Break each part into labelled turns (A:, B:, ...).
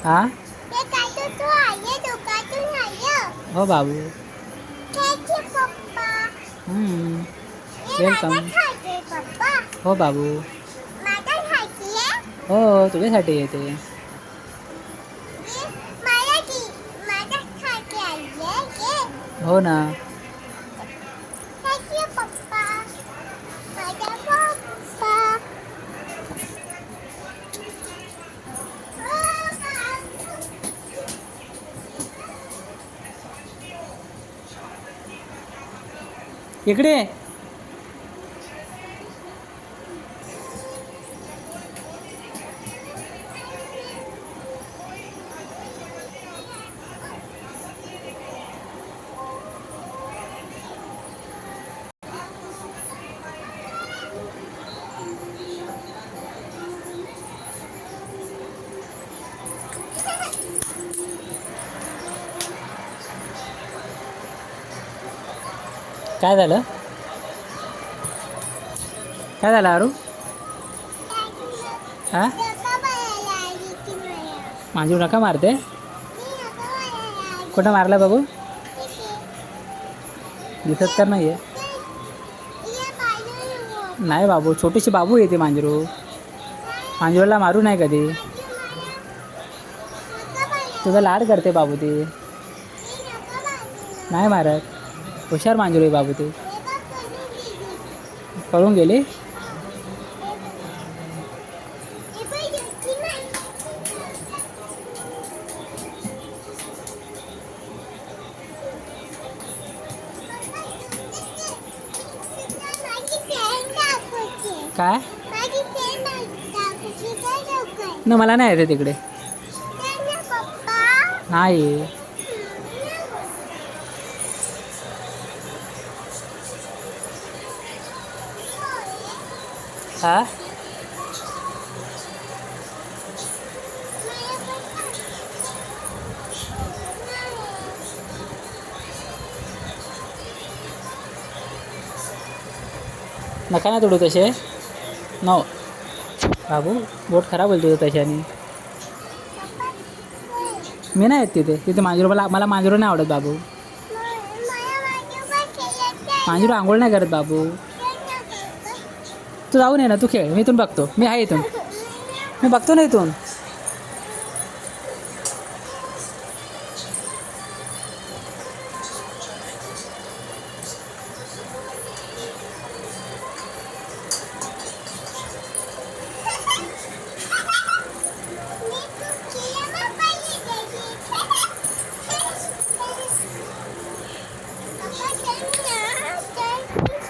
A: हा हो बाबू. वेलकम. हो बाबू. हो तुझ्यासाठी येते. हो ना. इकडे काय झालं? काय झालं आरू? हा माझी नका मारते. कुठं मारला बघू? दिसत तर नाही आहे. नाही बाबू, छोटीशी बाबू येते मांजरू. मांजरूला मारू नाही कधी. तुझा लाड करते बाबू ती. नाही मारत. हुशार मांजरू आहे बाबू ती. पळून गेली. काय न मला नाही येते तिकडे. नाही हा नका ना तोडू तसे. नो बाबू, बोट खराब होईल तुझं तशाने. मी नाही येत तिथे. तिथे मांजरू मला मांजरू नाही आवडत बाबू. मांजरू आंघोळ नाही करत बाबू. तू जाऊन ये ना, तू खेळ. मी इथून बघतो. मी आहे इथून. मी बघतो ना इथून.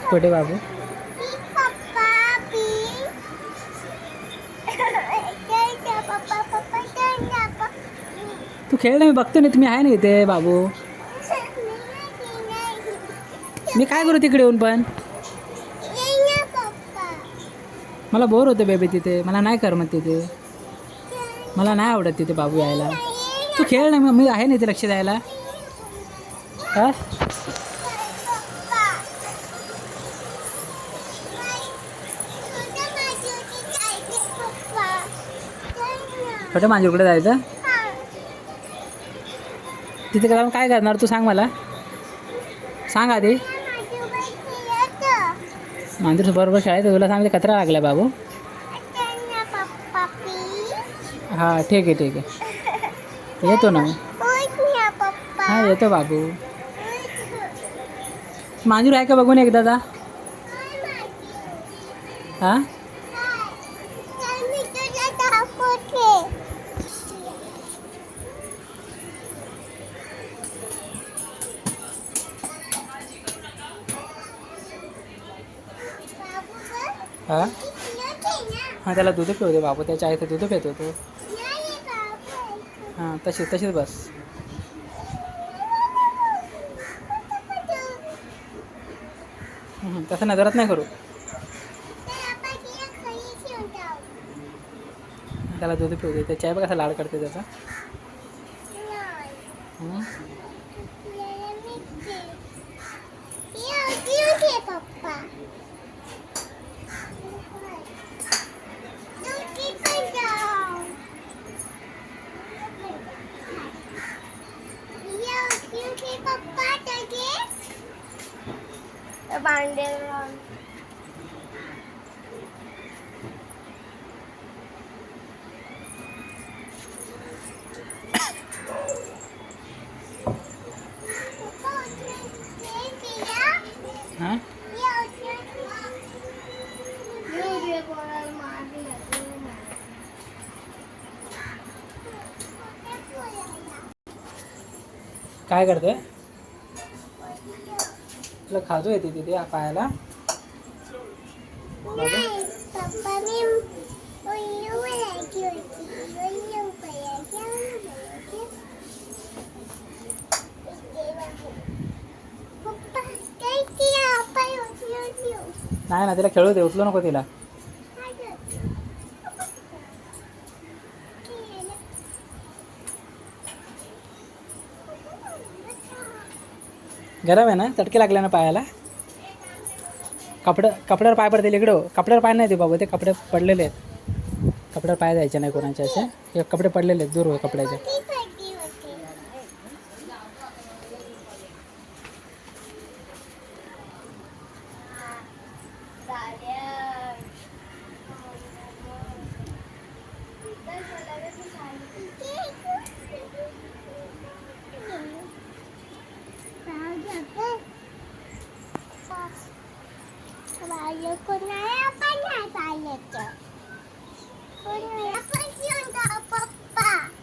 A: कुठे बाबू? तू खेळ ना, मी बघतो ना. तुम्ही आहे ना इथे बाबू. मी काय करू तिकडे येऊन पण? मला बोर होतं बेबी तिथे. मला नाही करमत तिथे. मला नाही आवडत तिथे बाबू यायला. तू खेळ ना, मी आहे ना इथे लक्ष द्यायला. हा छोट्या मांजरूकडे जायचं. तिथे जाऊन काय करणार तू सांग मला. सांग आधी. मांजरू बरोबर खेळायचं. तुला सांगते कचरा लागला बाबू. हां ठीक आहे ठीक आहे. येतो ना मी. हां येतो बाबू. मांजरू आहे का बघून एकदा जा. हां हां हां त्याला दूध पिऊ दे बाबू. त्याच्या आहे तर दूध पितो तो. हां तशीच बस. तसं नजरात नाही करू. त्याला दूध पिऊ दे. त्याच्या आहे बघ कसा लाड करते त्याचा. हां काय करते तुला खाजू येते तिथे पायाला नाही ना तिला खेळू दे उचलू नको तिला गरम आहे ना चटके लागले ना पायाला कपड्यावर पाय पडतील इकडं कपड्यावर पाय नाही ते बाबा ते कपडे पडलेले आहेत कपड्यावर पाय द्यायचे नाही कोणाचे असे हे कपडे पडलेले आहेत दूर हो कपड्याचे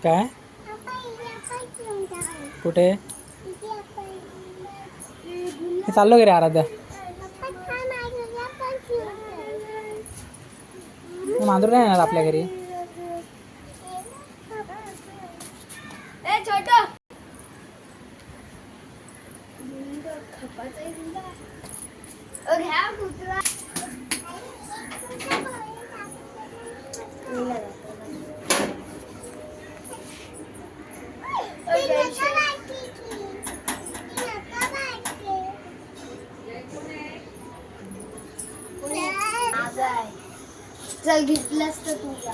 A: काय कुठे चाललो गे रे आराध्या मांजर नाही येणार आपल्या घरी
B: चल घेतलंस तर तुझा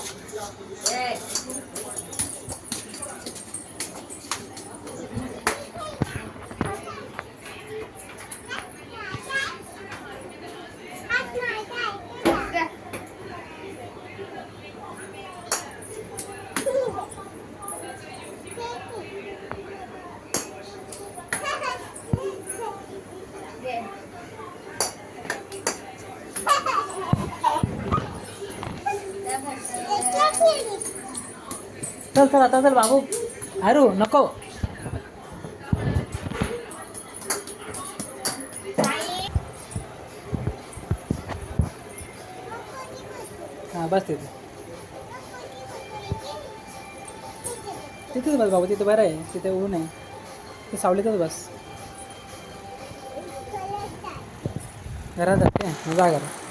A: चल चल आता चल बाबू अरू नको हां बस तिथे तिथेच बस बाबू तिथे बरं आहे तिथे ऊन आहे ते सावलीतच बस घरात जाते मजा करा